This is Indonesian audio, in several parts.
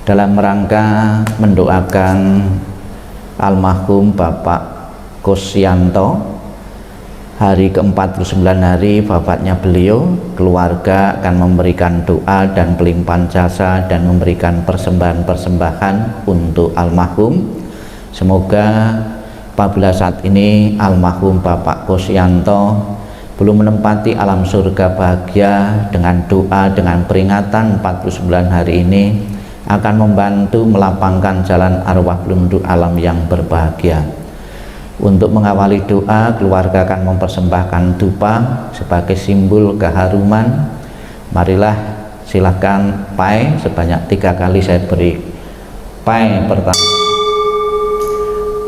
dalam rangka mendoakan almarhum Bapak Kusyanto, hari ke-49 hari wafatnya beliau. Keluarga akan memberikan doa dan pelimpahan jasa dan memberikan persembahan-persembahan untuk almarhum. Semoga apabila saat ini almarhum Bapak Kusyanto belum menempati alam surga bahagia, dengan doa, dengan peringatan 49 hari ini akan membantu melapangkan jalan arwah belum menuju alam yang berbahagia. Untuk mengawali doa, keluarga akan mempersembahkan dupa sebagai simbol keharuman. Marilah silakan pai sebanyak 3 kali saya beri. Pai pertama,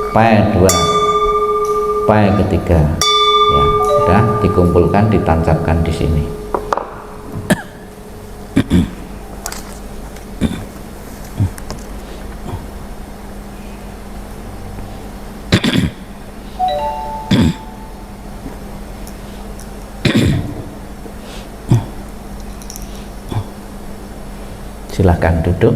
pai 2, pai ketiga. Ya, sudah dikumpulkan, ditancapkan di sini. Silahkan duduk.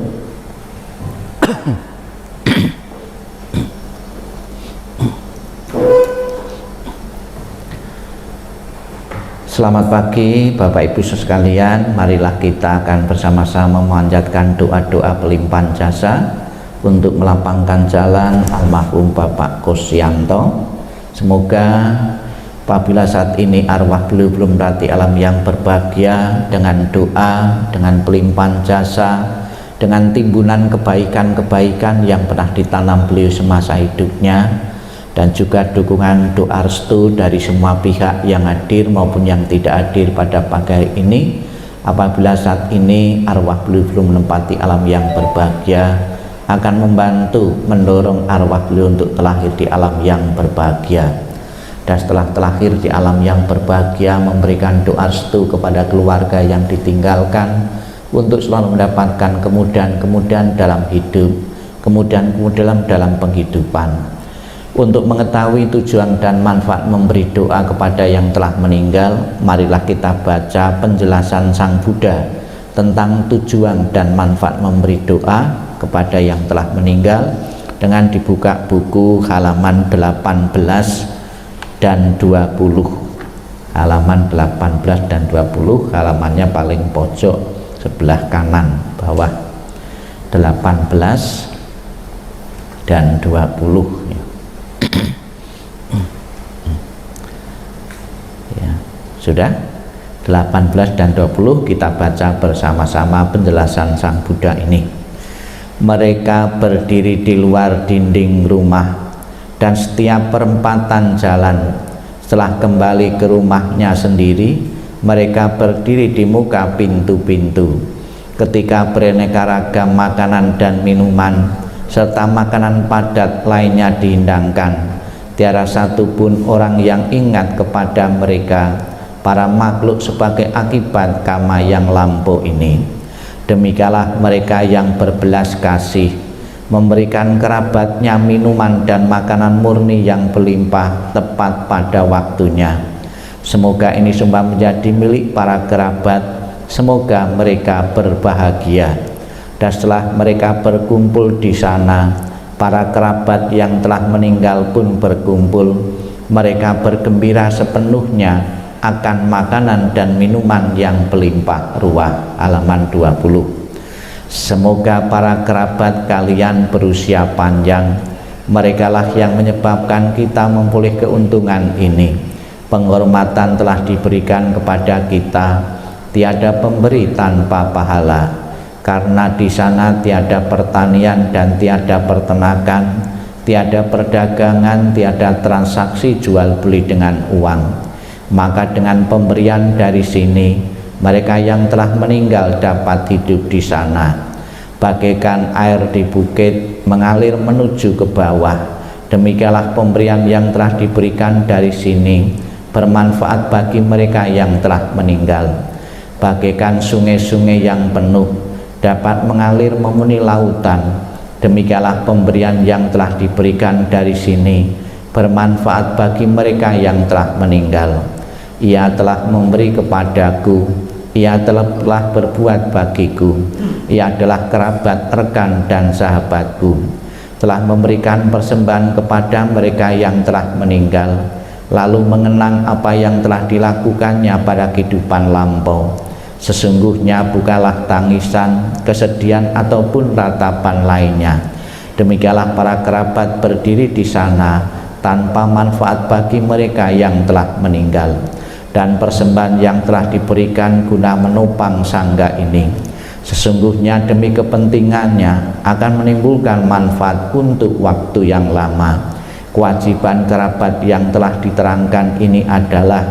Selamat pagi Bapak Ibu sekalian. Marilah kita akan bersama-sama memanjatkan doa-doa pelimpahan jasa untuk melapangkan jalan almarhum Bapak Kusyanto. Semoga apabila saat ini arwah beliau belum berarti alam yang berbahagia, dengan doa, dengan pelimpahan jasa, dengan timbunan kebaikan-kebaikan yang pernah ditanam beliau semasa hidupnya, dan juga dukungan doa restu dari semua pihak yang hadir maupun yang tidak hadir pada pagi hari ini. Apabila saat ini arwah beliau belum menempati alam yang berbahagia, akan membantu mendorong arwah beliau untuk terlahir di alam yang berbahagia, dan setelah terlahir di alam yang berbahagia memberikan doa restu kepada keluarga yang ditinggalkan untuk selalu mendapatkan kemudahan-kemudahan dalam hidup, kemudahan-kemudahan dalam penghidupan. Untuk mengetahui tujuan dan manfaat memberi doa kepada yang telah meninggal, marilah kita baca penjelasan Sang Buddha tentang tujuan dan manfaat memberi doa kepada yang telah meninggal dengan dibuka buku halaman 18 dan 20. Halaman 18 dan 20, halamannya paling pojok sebelah kanan bawah, 18 dan 20 ya. Ya, sudah 18 dan 20 kita baca bersama-sama penjelasan Sang Buddha ini. Mereka berdiri di luar dinding rumah dan setiap perempatan jalan. Setelah kembali ke rumahnya sendiri, mereka berdiri di muka pintu-pintu. Ketika beraneka ragam makanan dan minuman serta makanan padat lainnya dihidangkan, tiada satupun orang yang ingat kepada mereka, para makhluk, sebagai akibat karma yang lampau ini. Demikianlah mereka yang berbelas kasih memberikan kerabatnya minuman dan makanan murni yang berlimpah tepat pada waktunya. Semoga ini semua menjadi milik para kerabat. Semoga mereka berbahagia. Dan setelah mereka berkumpul di sana, para kerabat yang telah meninggal pun berkumpul. Mereka bergembira sepenuhnya akan makanan dan minuman yang berlimpah ruah. Halaman 20. Semoga para kerabat kalian berusia panjang. Merekalah yang menyebabkan kita memperoleh keuntungan ini. Penghormatan telah diberikan kepada kita. Tiada pemberi tanpa pahala, karena di sana tiada pertanian dan tiada peternakan, tiada perdagangan, tiada transaksi jual beli dengan uang. Maka dengan pemberian dari sini, mereka yang telah meninggal dapat hidup di sana. Bagaikan air di bukit mengalir menuju ke bawah, demikianlah pemberian yang telah diberikan dari sini bermanfaat bagi mereka yang telah meninggal. Bagaikan sungai-sungai yang penuh dapat mengalir memenuhi lautan, demikianlah pemberian yang telah diberikan dari sini bermanfaat bagi mereka yang telah meninggal. Ia telah memberi kepadaku, ia telah berbuat bagiku. Ia adalah kerabat, rekan, dan sahabatku. Telah memberikan persembahan kepada mereka yang telah meninggal, lalu mengenang apa yang telah dilakukannya pada kehidupan lampau. Sesungguhnya bukanlah tangisan, kesedihan, ataupun ratapan lainnya. Demikianlah para kerabat berdiri di sana tanpa manfaat bagi mereka yang telah meninggal, dan persembahan yang telah diberikan guna menopang sangga ini sesungguhnya demi kepentingannya akan menimbulkan manfaat untuk waktu yang lama. Kewajiban kerabat yang telah diterangkan ini adalah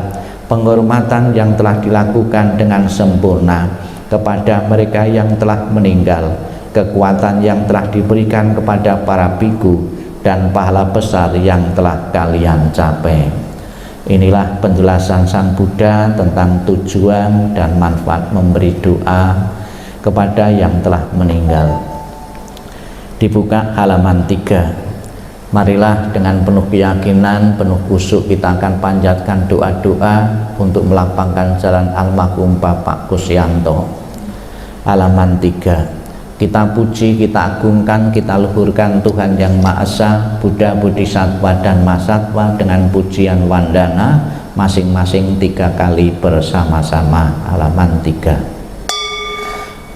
penghormatan yang telah dilakukan dengan sempurna kepada mereka yang telah meninggal, kekuatan yang telah diberikan kepada para biku, dan pahala besar yang telah kalian capai. Inilah penjelasan Sang Buddha tentang tujuan dan manfaat memberi doa kepada yang telah meninggal. Dibuka halaman 3. Marilah dengan penuh keyakinan, penuh khusyuk kita akan panjatkan doa-doa untuk melapangkan jalan almarhum Bapak Kusyanto. Halaman 3. Kita puji, kita agungkan, kita luhurkan Tuhan Yang Maha Esa, Buddha, Bodhisattva, dan Mahasatwa dengan pujian wandana masing-masing 3 kali bersama-sama. Halaman 3.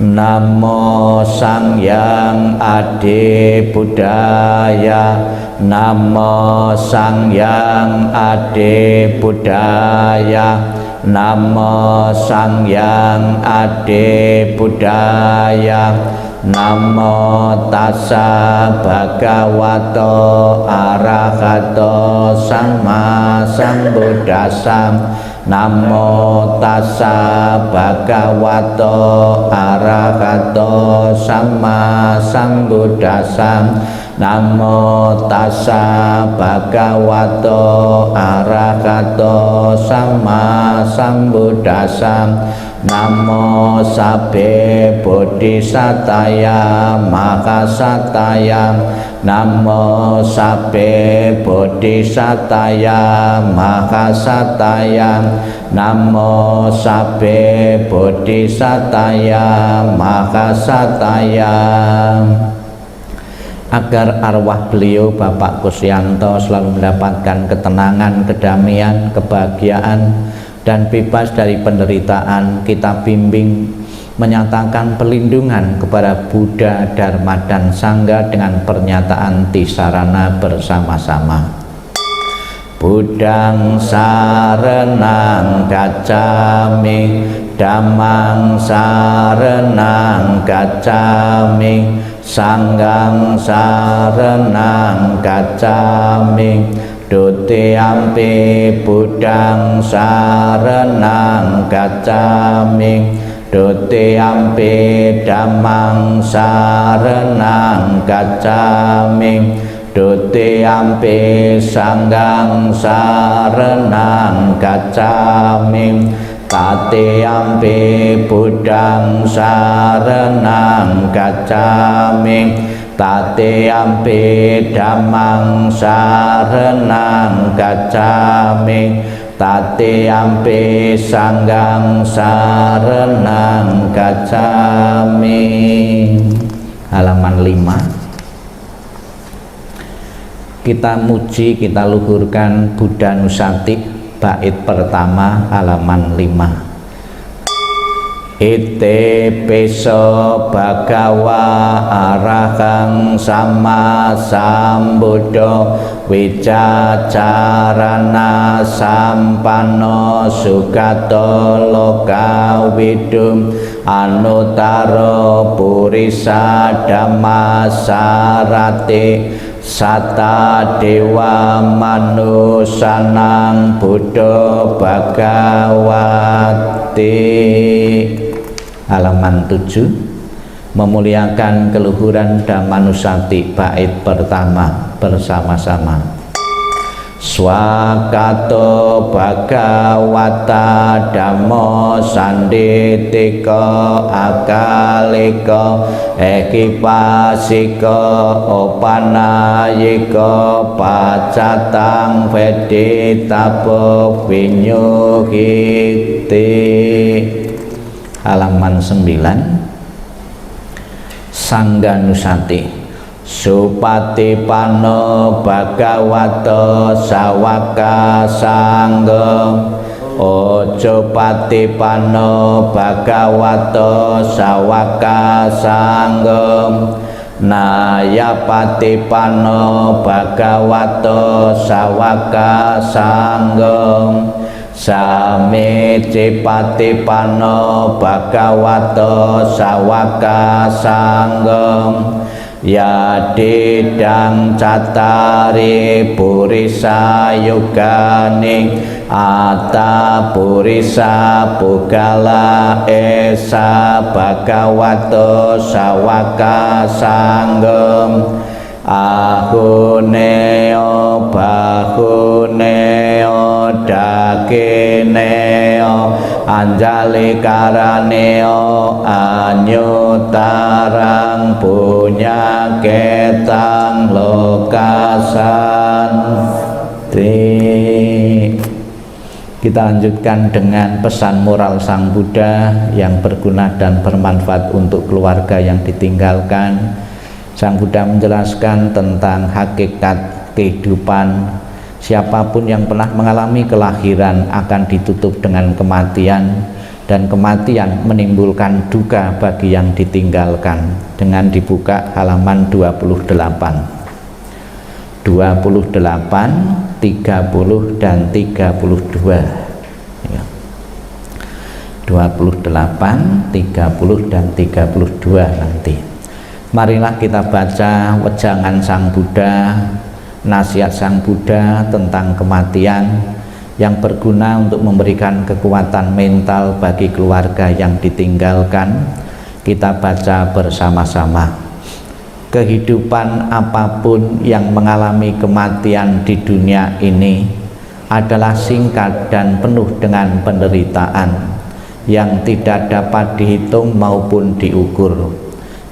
Namo Sang Hyang Adi Buddhaya, Namo Sang Hyang Adi Buddhaya, Namo Sang Hyang Adi Buddhaya, Namo Tassa Bhagavato Arahato Samma Sambuddhassa, Namo Tassa Bhagavato Arahato Samma Sambuddhassa, Namo Tassa Bhagavato Arahato Samma Sambuddhassa, Namo Sabbe Bodhisattaya Mahasataya, Namo Sabbe Bodhisattaya Mahasataya, Namo Sabbe Bodhisattaya Mahasataya. Agar arwah beliau Bapak Kusyanto selalu mendapatkan ketenangan, kedamaian, kebahagiaan, dan bebas dari penderitaan, kita bimbing menyatakan perlindungan kepada Buddha, Dharma, dan Sangha dengan pernyataan tisarana bersama-sama. Buddhang sarenang gacchami, Dhammang sarenang gacchami, Sanghang sarenang gacchami, Dutiyampi Buddhang sarenang gacchami, Dutiyampi Dhammang sarenang gacchami, Dutiyampi Sanghang sarenang gacchami, Tatiyampi Buddhang sarenang gacchami, Tatiyampi Dhammang sarenang gacchami, Tatiyampi Sanghang sarenang gacchami. Halaman 5. Kita muji, kita luhurkan Buddha Nusati, bait pertama, halaman 5. Ite peso bhagawa arahang sama sambuddho wicacarana sampanno sugato loka widum anutaro purisa dhamma sarati Sata dewa manusanang Buddha Bhagawati. Halaman 7. Memuliakan keluhuran Dhammanusati, bait pertama bersama-sama. Swakato Bhagawata Dhammo Sanditiko Akalika Ekipasiko Opanayiko Pacatang Veditapo Vinyuhiti. halaman 9. Sangganusati Supatipano Bhagavato Sawaka Sangga. Ojo patipano Bhagavato Sawaka Sangga. Naya patipano Bhagavato Sawaka Sangga. Samici patipano Bhagavato Sawaka Sangga. Yadidang catari purisa yugani ata purisa pugala esa Bhagavato Sawaka Sangga. Ahuneo bahuneo dakineo anjali karaneo anyutarang punya ketang lokasan. Kita lanjutkan dengan pesan moral Sang Buddha yang berguna dan bermanfaat untuk keluarga yang ditinggalkan. Sang Buddha menjelaskan tentang hakikat kehidupan. Siapapun yang pernah mengalami kelahiran akan ditutup dengan kematian, dan kematian menimbulkan duka bagi yang ditinggalkan. Dengan dibuka halaman 28, 30 dan 32 ya. 28, 30 dan 32 nanti. Marilah kita baca wejangan Sang Buddha, nasihat Sang Buddha tentang kematian yang berguna untuk memberikan kekuatan mental bagi keluarga yang ditinggalkan. Kita baca bersama-sama. Kehidupan apapun yang mengalami kematian di dunia ini adalah singkat dan penuh dengan penderitaan yang tidak dapat dihitung maupun diukur.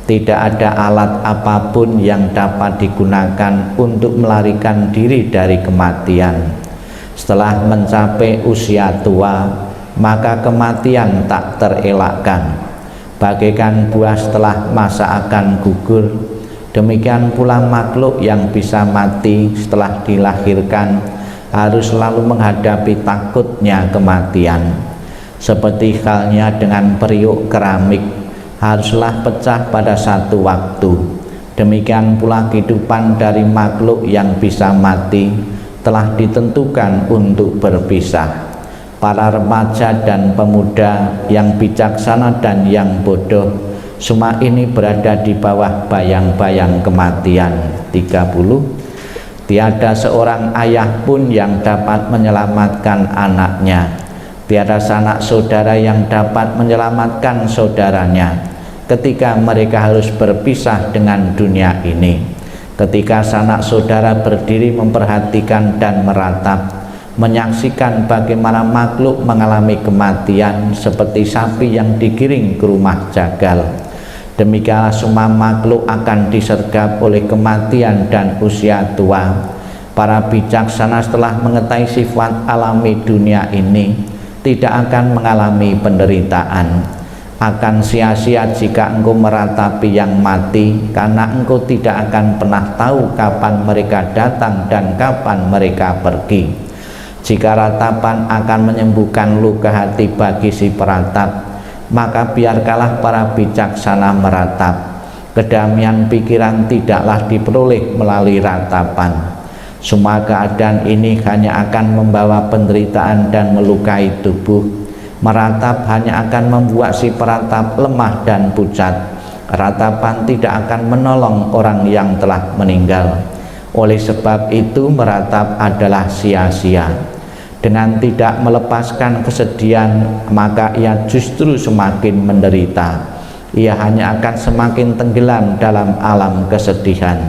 Tidak ada alat apapun yang dapat digunakan untuk melarikan diri dari kematian. Setelah mencapai usia tua, maka kematian tak terelakkan. Bagaikan buah setelah masa akan gugur, demikian pula makhluk yang bisa mati setelah dilahirkan harus selalu menghadapi takutnya kematian. Seperti halnya dengan periuk keramik haruslah pecah pada satu waktu. Demikian pula kehidupan dari makhluk yang bisa mati telah ditentukan untuk berpisah. Para remaja dan pemuda yang bijaksana dan yang bodoh, semua ini berada di bawah bayang-bayang kematian. 30. Tiada seorang ayah pun yang dapat menyelamatkan anaknya. Tiada sanak saudara yang dapat menyelamatkan saudaranya ketika mereka harus berpisah dengan dunia ini. Ketika sanak saudara berdiri memperhatikan dan meratap, menyaksikan bagaimana makhluk mengalami kematian seperti sapi yang digiring ke rumah jagal, demikianlah semua makhluk akan disergap oleh kematian dan usia tua. Para bijaksana setelah mengetahui sifat alami dunia ini tidak akan mengalami penderitaan. Akan sia-sia jika engkau meratapi yang mati, karena engkau tidak akan pernah tahu kapan mereka datang dan kapan mereka pergi. Jika ratapan akan menyembuhkan luka hati bagi si peratap, maka biarkanlah para bijaksana meratap. Kedamaian pikiran tidaklah diperoleh melalui ratapan. Semua keadaan ini hanya akan membawa penderitaan dan melukai tubuh. Meratap hanya akan membuat si peratap lemah dan pucat. Ratapan tidak akan menolong orang yang telah meninggal. Oleh sebab itu meratap adalah sia-sia. Dengan tidak melepaskan kesedihan, maka ia justru semakin menderita. Ia hanya akan semakin tenggelam dalam alam kesedihan.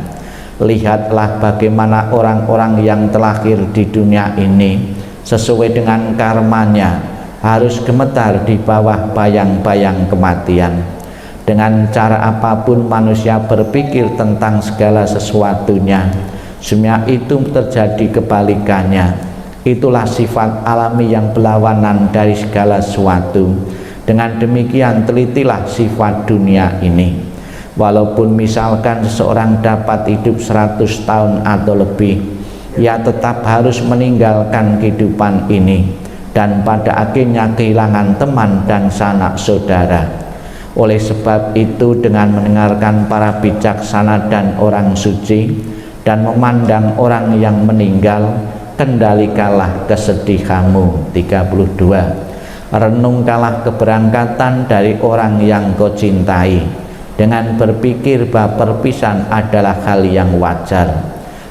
Lihatlah bagaimana orang-orang yang terlahir di dunia ini sesuai dengan karmanya harus gemetar di bawah bayang-bayang kematian. Dengan cara apapun manusia berpikir tentang segala sesuatunya, semua itu terjadi kebalikannya. Itulah sifat alami yang berlawanan dari segala sesuatu. Dengan demikian telitilah sifat dunia ini. Walaupun misalkan seseorang dapat hidup 100 tahun atau lebih, ia tetap harus meninggalkan kehidupan ini dan pada akhirnya kehilangan teman dan sanak saudara. Oleh sebab itu, dengan mendengarkan para bijaksana dan orang suci dan memandang orang yang meninggal, kendalikanlah kesedihanmu. 32. Renungkanlah keberangkatan dari orang yang kau cintai, dengan berpikir bahwa perpisahan adalah hal yang wajar.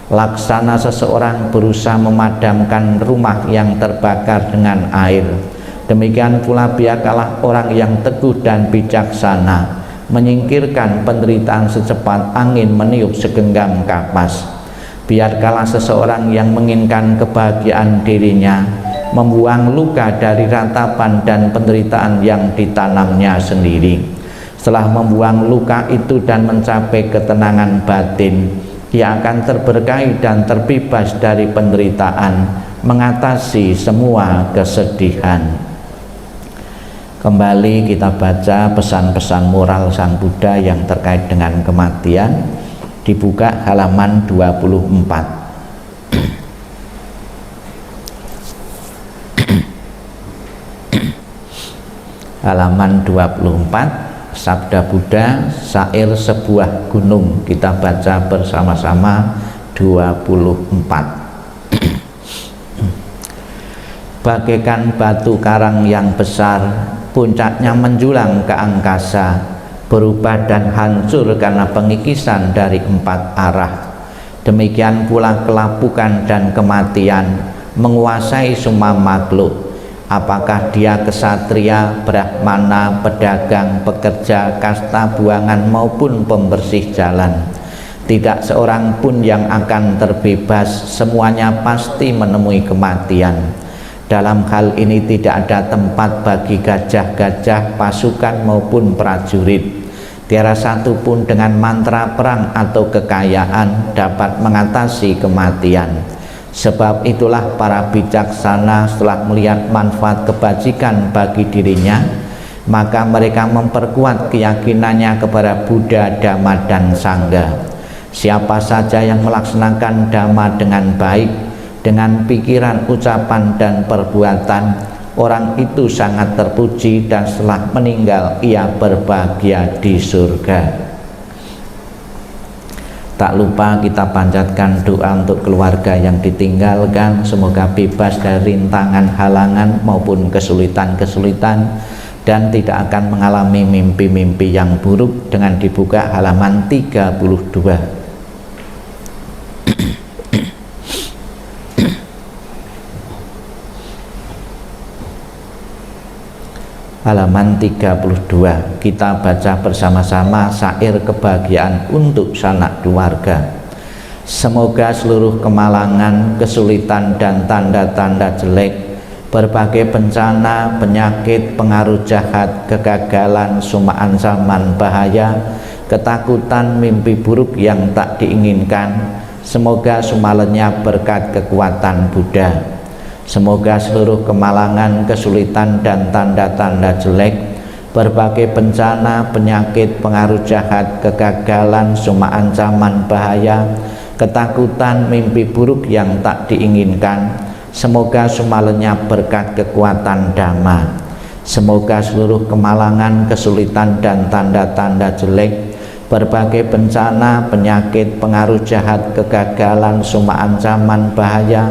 Laksana seseorang berusaha memadamkan rumah yang terbakar dengan air, demikian pula biarkanlah orang yang teguh dan bijaksana menyingkirkan penderitaan secepat angin meniup segenggam kapas. Biarkanlah seseorang yang menginginkan kebahagiaan dirinya membuang luka dari ratapan dan penderitaan yang ditanamnya sendiri. Setelah membuang luka itu dan mencapai ketenangan batin, ia akan terberkahi dan terbebas dari penderitaan, mengatasi semua kesedihan. Kembali kita baca pesan-pesan moral Sang Buddha yang terkait dengan kematian, dibuka halaman 24. Halaman 24, Sabda Buddha, Syair Sebuah Gunung. Kita baca bersama-sama 24. Bagaikan batu karang yang besar, puncaknya menjulang ke angkasa, berubah dan hancur karena pengikisan dari 4 arah. Demikian pula kelapukan dan kematian menguasai semua makhluk. Apakah dia kesatria, brahmana, pedagang, pekerja, kasta buangan maupun pembersih jalan, tidak seorang pun yang akan terbebas, semuanya pasti menemui kematian. Dalam hal ini tidak ada tempat bagi gajah-gajah, pasukan maupun prajurit. Tiada satu pun dengan mantra perang atau kekayaan dapat mengatasi kematian. Sebab itulah para bijaksana setelah melihat manfaat kebajikan bagi dirinya, maka mereka memperkuat keyakinannya kepada Buddha, Dhamma, dan Sangha. Siapa saja yang melaksanakan Dhamma dengan baik, dengan pikiran, ucapan, dan perbuatan, orang itu sangat terpuji dan setelah meninggal ia berbahagia di surga. Tak lupa kita panjatkan doa untuk keluarga yang ditinggalkan, semoga bebas dari rintangan, halangan maupun kesulitan-kesulitan dan tidak akan mengalami mimpi-mimpi yang buruk, dengan dibuka halaman 32. Halaman 32, kita baca bersama-sama syair kebahagiaan untuk sanak keluarga. Semoga seluruh kemalangan, kesulitan dan tanda-tanda jelek, berbagai bencana, penyakit, pengaruh jahat, kegagalan, suma ancaman bahaya, ketakutan, mimpi buruk yang tak diinginkan, semoga semua lenyap berkat kekuatan Buddha. Semoga seluruh kemalangan, kesulitan dan tanda-tanda jelek, berbagai bencana, penyakit, pengaruh jahat, kegagalan, suma ancaman bahaya, ketakutan, mimpi buruk yang tak diinginkan, semoga semua lenyap berkat kekuatan Dhamma. Semoga seluruh kemalangan, kesulitan dan tanda-tanda jelek, berbagai bencana, penyakit, pengaruh jahat, kegagalan, suma ancaman bahaya,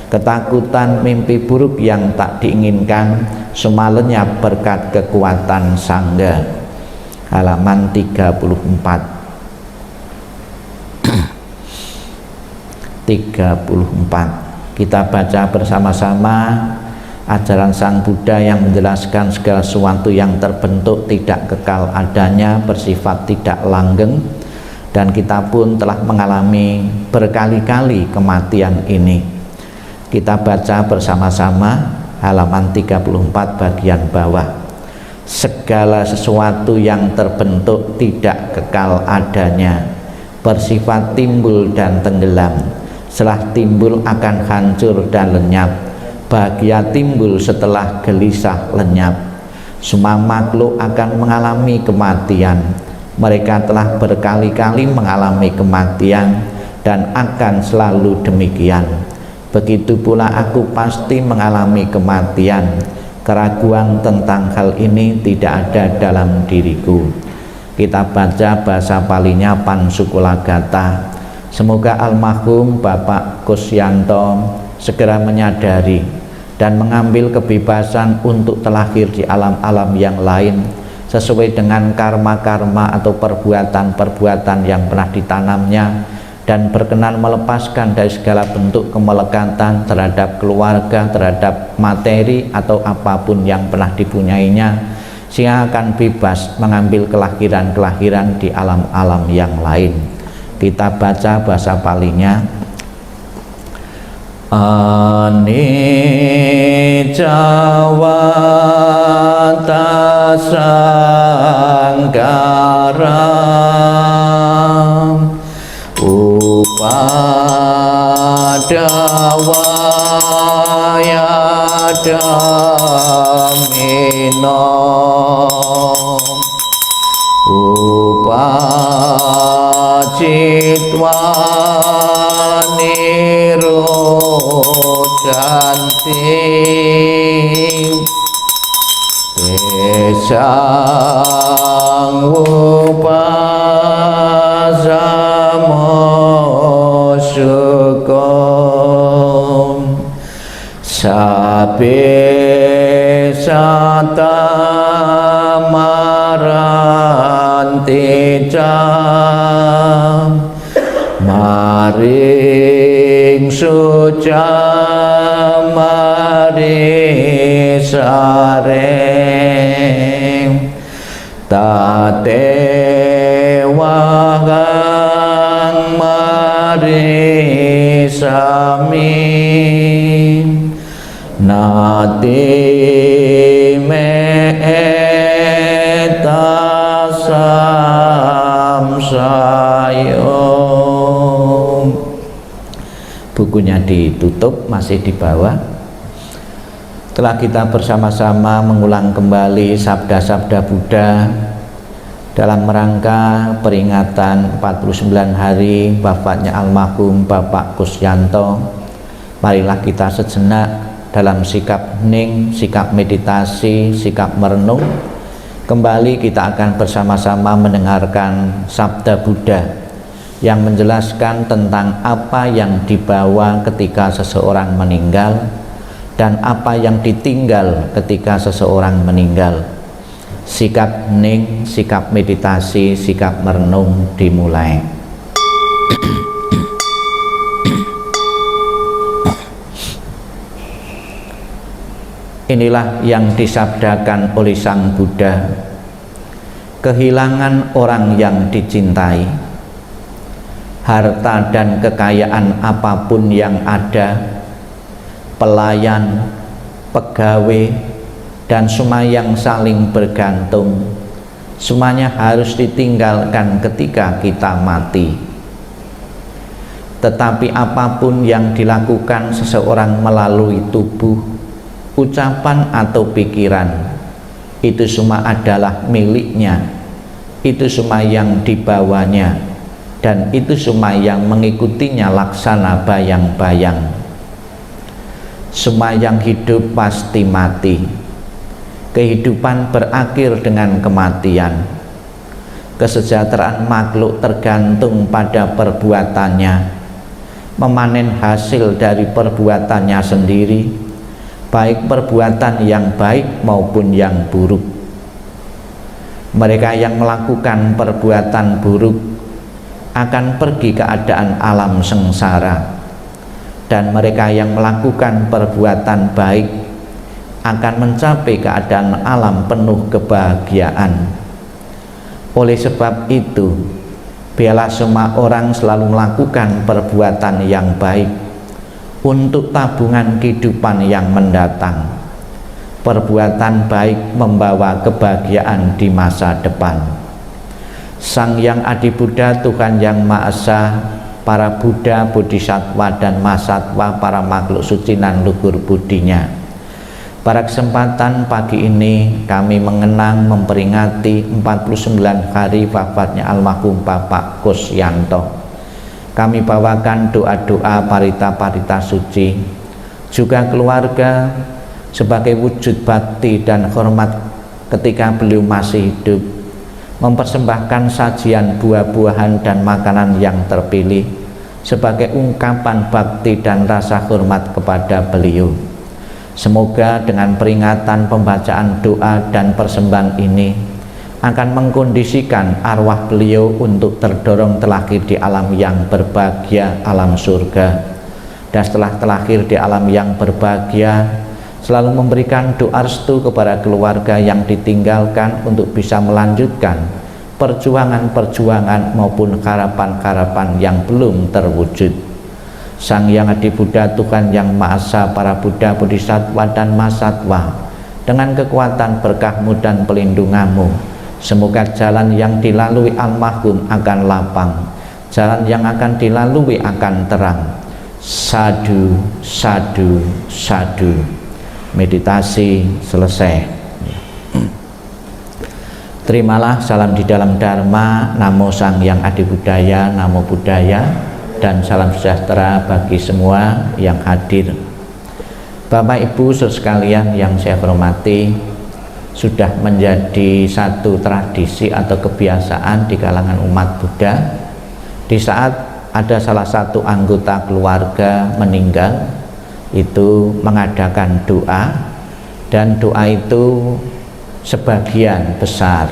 ketakutan, mimpi buruk yang tak diinginkan, semua lenyap berkat kekuatan Sangha. Halaman 34. 34. Kita baca bersama-sama ajaran Sang Buddha yang menjelaskan segala sesuatu yang terbentuk tidak kekal adanya, bersifat tidak langgeng, dan kita pun telah mengalami berkali-kali kematian ini. Kita baca bersama-sama halaman 34 bagian bawah. Segala sesuatu yang terbentuk tidak kekal adanya, bersifat timbul dan tenggelam. Setelah timbul akan hancur dan lenyap. Bahagia timbul setelah gelisah lenyap. Semua makhluk akan mengalami kematian. Mereka telah berkali-kali mengalami kematian dan akan selalu demikian. Begitu pula aku pasti mengalami kematian. Keraguan tentang hal ini tidak ada dalam diriku. Kita baca bahasa Palinya Pansukulagata. Semoga almarhum Bapak Kusyanto segera menyadari dan mengambil kebebasan untuk terlahir di alam-alam yang lain sesuai dengan karma-karma atau perbuatan-perbuatan yang pernah ditanamnya, dan berkenan melepaskan dari segala bentuk kemelekatan terhadap keluarga, terhadap materi atau apapun yang pernah dipunyainya, sehingga akan bebas mengambil kelahiran-kelahiran di alam-alam yang lain. Kita baca bahasa Palinya. Anicawata sangkara upadawaya damino upacitwa nirodhanti desang upasamo sabe sata marantica maring suca maring sareng tatewagang maring sami nati meeta samsayong. Bukunya ditutup, masih di bawah. Setelah kita bersama-sama mengulang kembali sabda-sabda Buddha dalam rangka peringatan 49 hari wafatnya almarhum Bapak Kusyanto, marilah kita sejenak dalam sikap hening, sikap meditasi, sikap merenung. Kembali kita akan bersama-sama mendengarkan sabda Buddha yang menjelaskan tentang apa yang dibawa ketika seseorang meninggal dan apa yang ditinggal ketika seseorang meninggal. Sikap hening, sikap meditasi, sikap merenung dimulai. Inilah yang disabdakan oleh Sang Buddha. Kehilangan orang yang dicintai, harta dan kekayaan apapun yang ada, pelayan, pegawai, dan semua yang saling bergantung, semuanya harus ditinggalkan ketika kita mati. Tetapi apapun yang dilakukan seseorang melalui tubuh, ucapan atau pikiran, itu semua adalah miliknya, itu semua yang dibawanya, dan itu semua yang mengikutinya laksana bayang-bayang. Semua yang hidup pasti mati. Kehidupan berakhir dengan kematian. Kesejahteraan makhluk tergantung pada perbuatannya, memanen hasil dari perbuatannya sendiri, baik perbuatan yang baik maupun yang buruk. Mereka yang melakukan perbuatan buruk akan pergi ke keadaan alam sengsara, dan mereka yang melakukan perbuatan baik akan mencapai keadaan alam penuh kebahagiaan. Oleh sebab itu, biarlah semua orang selalu melakukan perbuatan yang baik untuk tabungan kehidupan yang mendatang. Perbuatan baik membawa kebahagiaan di masa depan. Sang Yang Adi Buddha, Tuhan Yang Maha Esa, para Buddha, Bodhisattva, dan Mahasatwa, para makhluk suci dan luhur budinya, Pada kesempatan pagi ini kami mengenang memperingati 49 hari wafatnya almarhum Bapak Kusyanto. Kami bawakan doa-doa parita-parita suci, juga keluarga sebagai wujud bakti dan hormat ketika beliau masih hidup, mempersembahkan sajian buah-buahan dan makanan yang terpilih sebagai ungkapan bakti dan rasa hormat kepada beliau. Semoga dengan peringatan pembacaan doa dan persembahan ini akan mengkondisikan arwah beliau untuk terdorong terlahir di alam yang berbahagia, alam surga. Dan setelah terlahir di alam yang berbahagia, selalu memberikan doa restu kepada keluarga yang ditinggalkan untuk bisa melanjutkan perjuangan-perjuangan maupun harapan-harapan yang belum terwujud. Sang Yang Adi Buddha, Tuhan Yang Maha Esa, para Buddha, Bodhisattva dan Mahasatwa, dengan kekuatan berkah-Mu dan pelindungan-Mu, semoga jalan yang dilalui almarhum akan lapang, jalan yang akan dilalui akan terang. Sadu, sadu, sadu. Meditasi selesai. Terimalah salam di dalam Dharma. Namo Sang Yang Adi Buddhaya, Namo Buddhaya, dan salam sejahtera bagi semua yang hadir. Bapak Ibu sekalian yang saya hormati, sudah menjadi satu tradisi atau kebiasaan di kalangan umat Buddha, di saat ada salah satu anggota keluarga meninggal, itu mengadakan doa, dan doa itu sebagian besar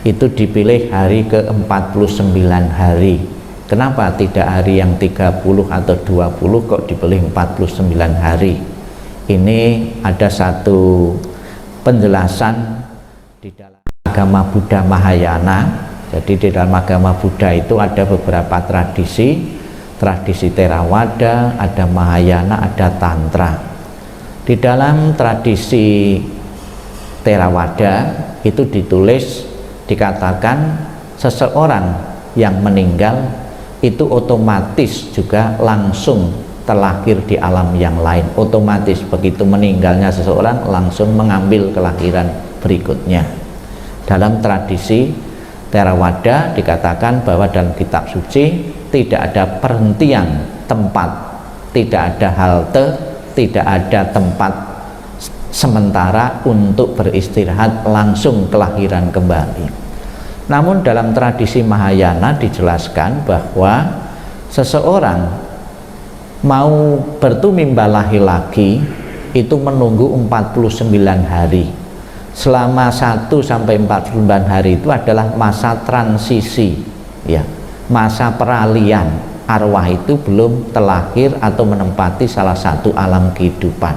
itu dipilih hari ke-49 hari. Kenapa tidak hari yang 30 atau 20 kok dipilih 49 hari? Ini ada satu penjelasan di dalam agama Buddha Mahayana. Jadi di dalam agama Buddha itu ada beberapa tradisi Theravada, ada Mahayana, ada Tantra. Di dalam tradisi Theravada itu ditulis, dikatakan seseorang yang meninggal itu otomatis juga langsung terlahir di alam yang lain. Otomatis begitu meninggalnya seseorang langsung mengambil kelahiran berikutnya. Dalam tradisi Theravada dikatakan bahwa dalam kitab suci tidak ada perhentian tempat, tidak ada halte, tidak ada tempat sementara untuk beristirahat, langsung kelahiran kembali. Namun dalam tradisi Mahayana dijelaskan bahwa seseorang mau bertumimba laki-laki itu menunggu 49 hari. Selama 1 sampai 49 hari itu adalah masa transisi, ya, masa peralihan. Arwah itu belum terlahir atau menempati salah satu alam kehidupan.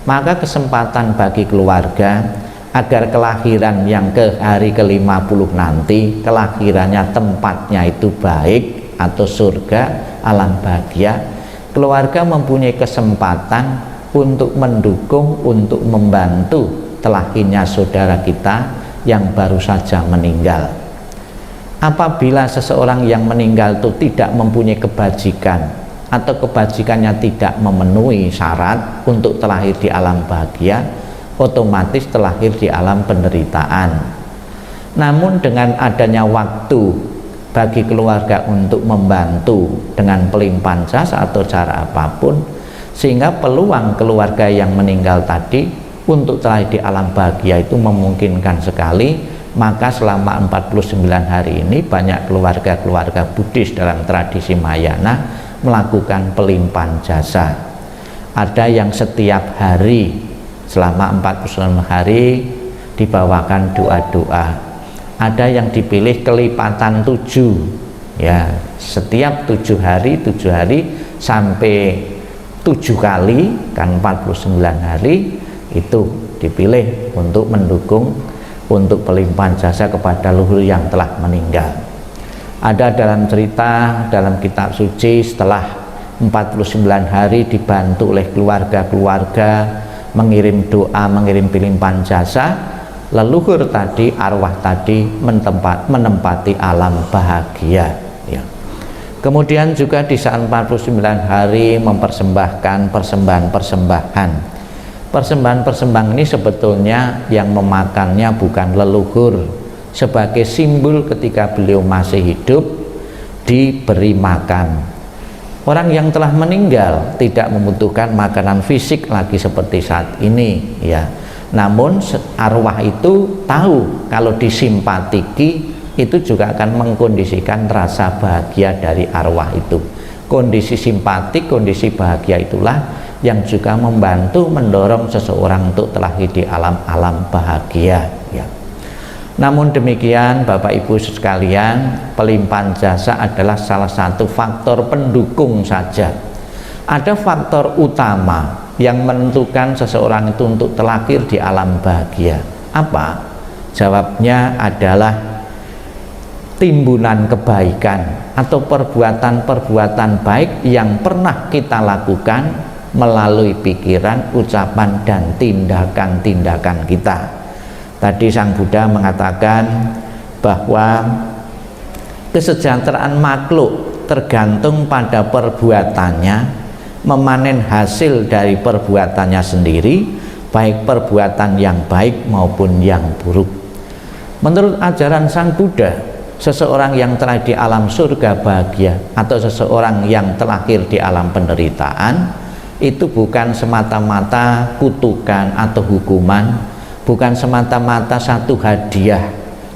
Maka kesempatan bagi keluarga agar kelahiran yang ke hari ke-50 nanti, kelahirannya tempatnya itu baik atau surga, alam bahagia, keluarga mempunyai kesempatan untuk mendukung, untuk membantu terlahirnya saudara kita yang baru saja meninggal. Apabila seseorang yang meninggal itu tidak mempunyai kebajikan atau kebajikannya tidak memenuhi syarat untuk terlahir di alam bahagia, otomatis terlahir di alam penderitaan. Namun dengan adanya waktu bagi keluarga untuk membantu dengan pelimpahan jasa atau cara apapun, sehingga peluang keluarga yang meninggal tadi untuk terlahir di alam bahagia itu memungkinkan sekali. Maka selama 49 hari ini banyak keluarga-keluarga Buddhis dalam tradisi Mahayana melakukan pelimpahan jasa. Ada yang setiap hari selama 49 hari dibawakan doa-doa. Ada yang dipilih kelipatan 7, ya, setiap 7 hari sampai 7 kali, kan 49 hari itu dipilih untuk mendukung, untuk pelimpahan jasa kepada leluhur yang telah meninggal. Ada dalam cerita dalam kitab suci, setelah 49 hari dibantu oleh keluarga-keluarga mengirim doa, mengirim pelimpahan jasa, leluhur tadi, arwah tadi menempati alam bahagia, ya. Kemudian juga di saat 49 hari mempersembahkan persembahan-persembahan. Persembahan-persembahan ini sebetulnya yang memakannya bukan leluhur, sebagai simbol ketika beliau masih hidup diberi makan. Orang yang telah meninggal tidak membutuhkan makanan fisik lagi seperti saat ini, ya. Namun arwah itu tahu kalau disimpatiki itu juga akan mengkondisikan rasa bahagia dari arwah itu. Kondisi simpatik, kondisi bahagia itulah yang juga membantu mendorong seseorang untuk terlahir di alam-alam bahagia, ya. Namun demikian Bapak Ibu sekalian, pelimpahan jasa adalah salah satu faktor pendukung saja. Ada faktor utama yang menentukan seseorang itu untuk terlahir di alam bahagia. Apa? Jawabnya adalah timbunan kebaikan atau perbuatan-perbuatan baik yang pernah kita lakukan melalui pikiran, ucapan, dan tindakan-tindakan kita. Tadi Sang Buddha mengatakan bahwa kesejahteraan makhluk tergantung pada perbuatannya, memanen hasil dari perbuatannya sendiri, baik perbuatan yang baik maupun yang buruk. Menurut ajaran Sang Buddha, seseorang yang telah di alam surga bahagia atau seseorang yang terlahir di alam penderitaan itu bukan semata-mata kutukan atau hukuman, bukan semata-mata satu hadiah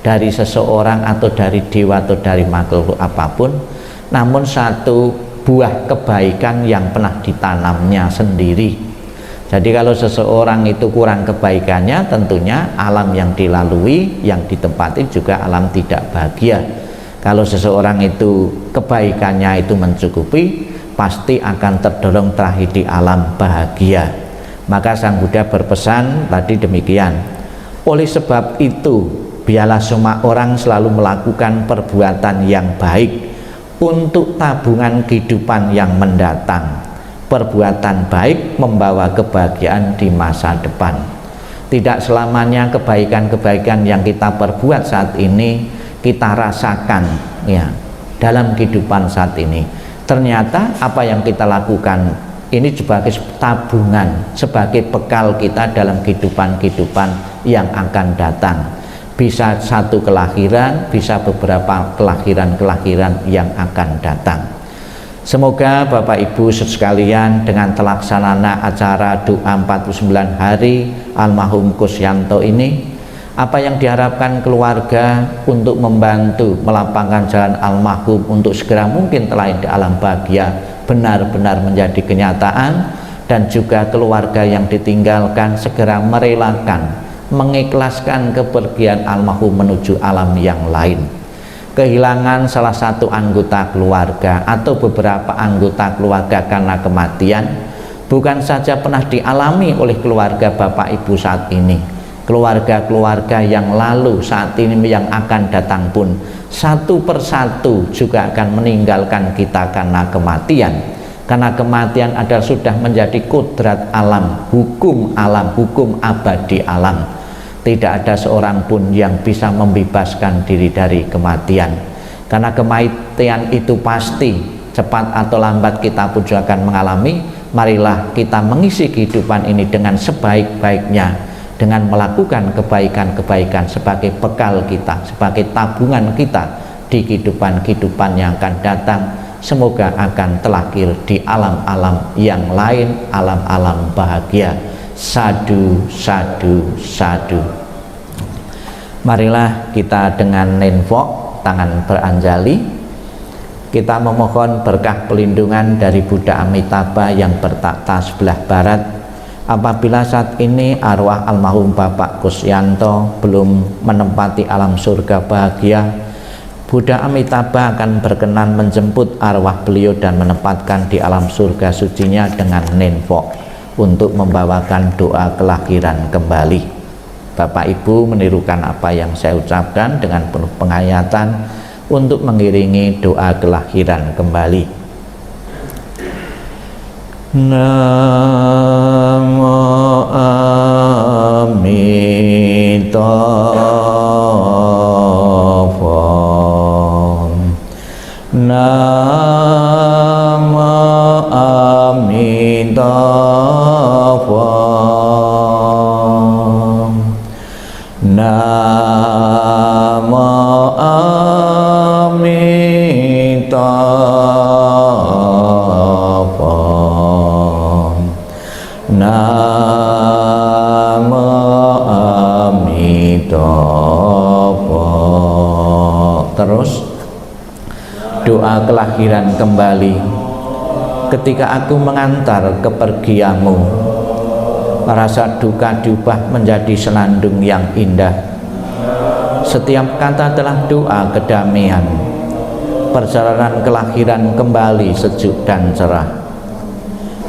dari seseorang atau dari dewa atau dari makhluk apapun, namun satu buah kebaikan yang pernah ditanamnya sendiri. Jadi kalau seseorang itu kurang kebaikannya, tentunya alam yang dilalui, yang ditempati juga alam tidak bahagia. Kalau seseorang itu kebaikannya itu mencukupi, pasti akan terdorong terlahir di alam bahagia. Maka Sang Buddha berpesan tadi demikian. Oleh sebab itu, biarlah semua orang selalu melakukan perbuatan yang baik untuk tabungan kehidupan yang mendatang. Perbuatan baik membawa kebahagiaan di masa depan. Tidak selamanya kebaikan-kebaikan yang kita perbuat saat ini kita rasakan, ya, dalam kehidupan saat ini. Ternyata apa yang kita lakukan ini sebagai tabungan, sebagai bekal kita dalam kehidupan-kehidupan yang akan datang. Bisa satu kelahiran, bisa beberapa kelahiran-kelahiran yang akan datang. Semoga Bapak Ibu sekalian dengan terlaksana acara doa 49 hari almarhum Kusyanto ini, apa yang diharapkan keluarga untuk membantu melapangkan jalan almarhum untuk segera mungkin terlahir di alam bahagia benar-benar menjadi kenyataan, dan juga keluarga yang ditinggalkan segera merelakan, mengikhlaskan kepergian almarhum menuju alam yang lain. Kehilangan salah satu anggota keluarga atau beberapa anggota keluarga karena kematian bukan saja pernah dialami oleh keluarga Bapak Ibu saat ini, keluarga-keluarga yang lalu, saat ini, yang akan datang pun satu persatu juga akan meninggalkan kita karena kematian. Karena kematian adalah sudah menjadi kodrat alam, hukum abadi alam. Tidak ada seorang pun yang bisa membebaskan diri dari kematian. Karena kematian itu pasti, cepat atau lambat kita pun juga akan mengalami. Marilah kita mengisi kehidupan ini dengan sebaik-baiknya, dengan melakukan kebaikan-kebaikan sebagai bekal kita, sebagai tabungan kita di kehidupan-kehidupan yang akan datang. Semoga akan terlahir di alam-alam yang lain, alam-alam bahagia. Sadu, sadu, sadu. Marilah kita dengan nenfok, tangan beranjali, kita memohon berkah pelindungan dari Buddha Amitabha yang bertakhta sebelah barat. Apabila saat ini arwah almarhum Bapak Kusyanto belum menempati alam surga bahagia, Buddha Amitabha akan berkenan menjemput arwah beliau dan menempatkan di alam surga sucinya dengan nenfok untuk membawakan doa kelahiran kembali. Bapak Ibu menirukan apa yang saya ucapkan dengan penuh penghayatan untuk mengiringi doa kelahiran kembali. Namo Amitabha. Namo Amitabha. Namo Amitabha. Terus doa kelahiran kembali. Ketika aku mengantar kepergianmu, rasa duka diubah menjadi senandung yang indah. Setiap kata adalah doa kedamaian. Perjalanan kelahiran kembali sejuk dan cerah.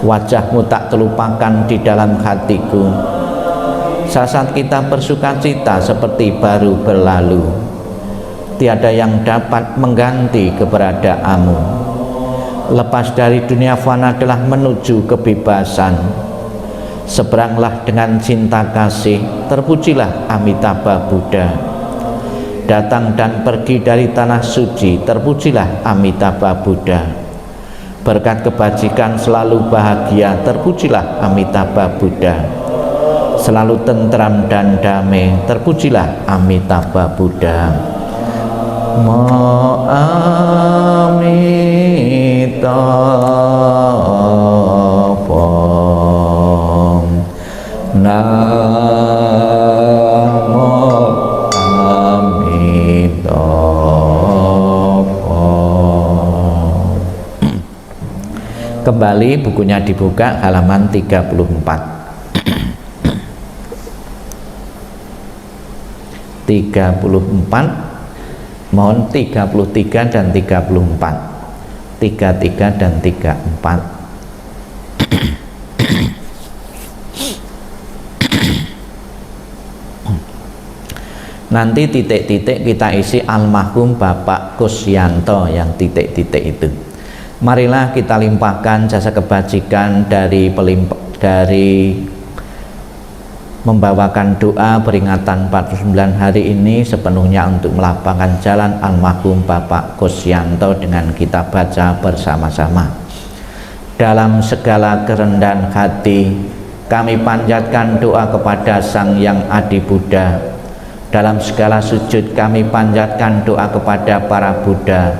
Wajahmu tak terlupakan di dalam hatiku. Saat kita bersuka cita seperti baru berlalu. Tiada yang dapat mengganti keberadaanmu. Lepas dari dunia fana adalah menuju kebebasan. Seberanglah dengan cinta kasih, terpujilah Amitabha Buddha. Datang dan pergi dari tanah suci, terpujilah Amitabha Buddha. Berkat kebajikan selalu bahagia, terpujilah Amitabha Buddha. Selalu tentram dan damai, terpujilah Amitabha Buddha. Mo Amitabha, Namo Amitabha. Kembali bukunya dibuka halaman 34. 34, mohon 33 dan 34, 33 dan 34. Nanti titik-titik kita isi almarhum Bapak Kusyanto yang titik-titik itu. Marilah kita limpahkan jasa kebajikan dari membawakan doa peringatan 49 hari ini sepenuhnya untuk melapangkan jalan almarhum Bapak Kusyanto dengan kita baca bersama-sama. Dalam segala kerendahan hati kami panjatkan doa kepada Sang Yang Adi Buddha. Dalam segala sujud kami panjatkan doa kepada para Buddha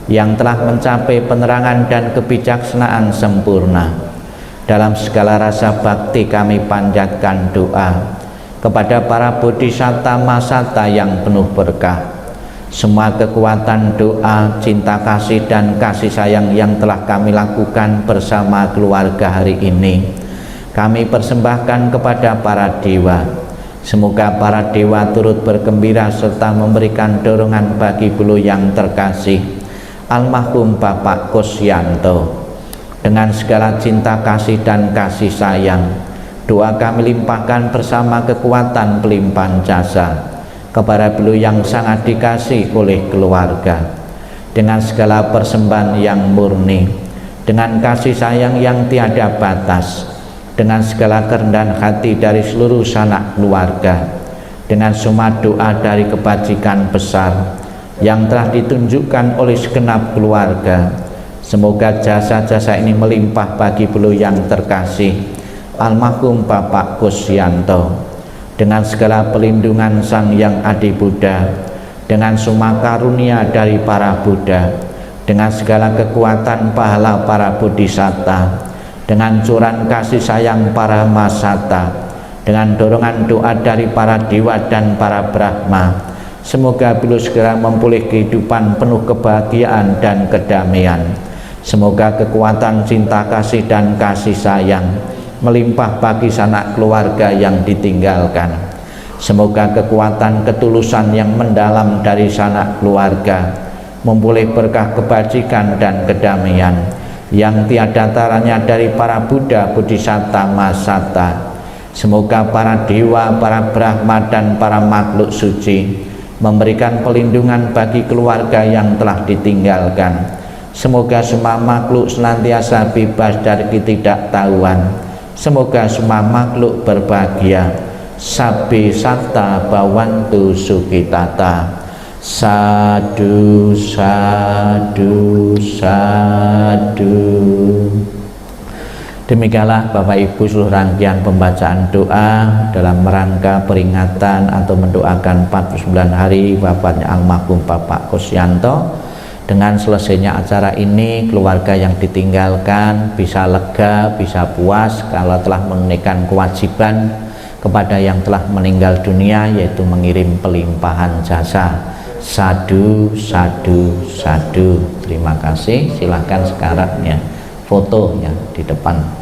yang telah mencapai penerangan dan kebijaksanaan sempurna. Dalam segala rasa bakti kami panjatkan doa kepada para bodhisatta masata yang penuh berkah. Semua kekuatan doa, cinta kasih dan kasih sayang yang telah kami lakukan bersama keluarga hari ini kami persembahkan kepada para dewa. Semoga para dewa turut bergembira serta memberikan dorongan bagi beliau yang terkasih almarhum Bapak Kusyanto. Dengan segala cinta kasih dan kasih sayang, doa kami limpahkan bersama kekuatan pelimpahan jasa kepada beliau yang sangat dikasih oleh keluarga. Dengan segala persembahan yang murni, dengan kasih sayang yang tiada batas, dengan segala kerendahan hati dari seluruh sanak keluarga, dengan semua doa dari kebajikan besar yang telah ditunjukkan oleh segenap keluarga, semoga jasa-jasa ini melimpah bagi beliau yang terkasih almarhum Bapak Kusyanto. Dengan segala pelindungan Sang Yang Adi Buddha, dengan semua karunia dari para Buddha, dengan segala kekuatan pahala para bodhisatta, dengan curan kasih sayang para masata, dengan dorongan doa dari para dewa dan para Brahma, semoga beliau segera memulih kehidupan penuh kebahagiaan dan kedamaian. Semoga kekuatan cinta kasih dan kasih sayang melimpah bagi sanak keluarga yang ditinggalkan. Semoga kekuatan ketulusan yang mendalam dari sanak keluarga memulih berkah kebajikan dan kedamaian yang tiada taranya dari para Buddha, Bodhisatta, Masata. Semoga para dewa, para Brahma dan para makhluk suci memberikan perlindungan bagi keluarga yang telah ditinggalkan. Semoga semua makhluk senantiasa bebas dari ketidaktahuan. Semoga semua makhluk berbahagia. Sabbe satta bhavantu sukhitata. Sadu, sadu, sadu. Demikianlah Bapak Ibu seluruh rangkaian pembacaan doa dalam rangka peringatan atau mendoakan 49 hari wafatnya almarhum Bapak Kusyanto. Dengan selesainya acara ini, keluarga yang ditinggalkan bisa lega, bisa puas kalau telah menunaikan kewajiban kepada yang telah meninggal dunia, yaitu mengirim pelimpahan jasa. Sadu, sadu, sadu. Terima kasih. Silakan sekarang ya foto ya di depan.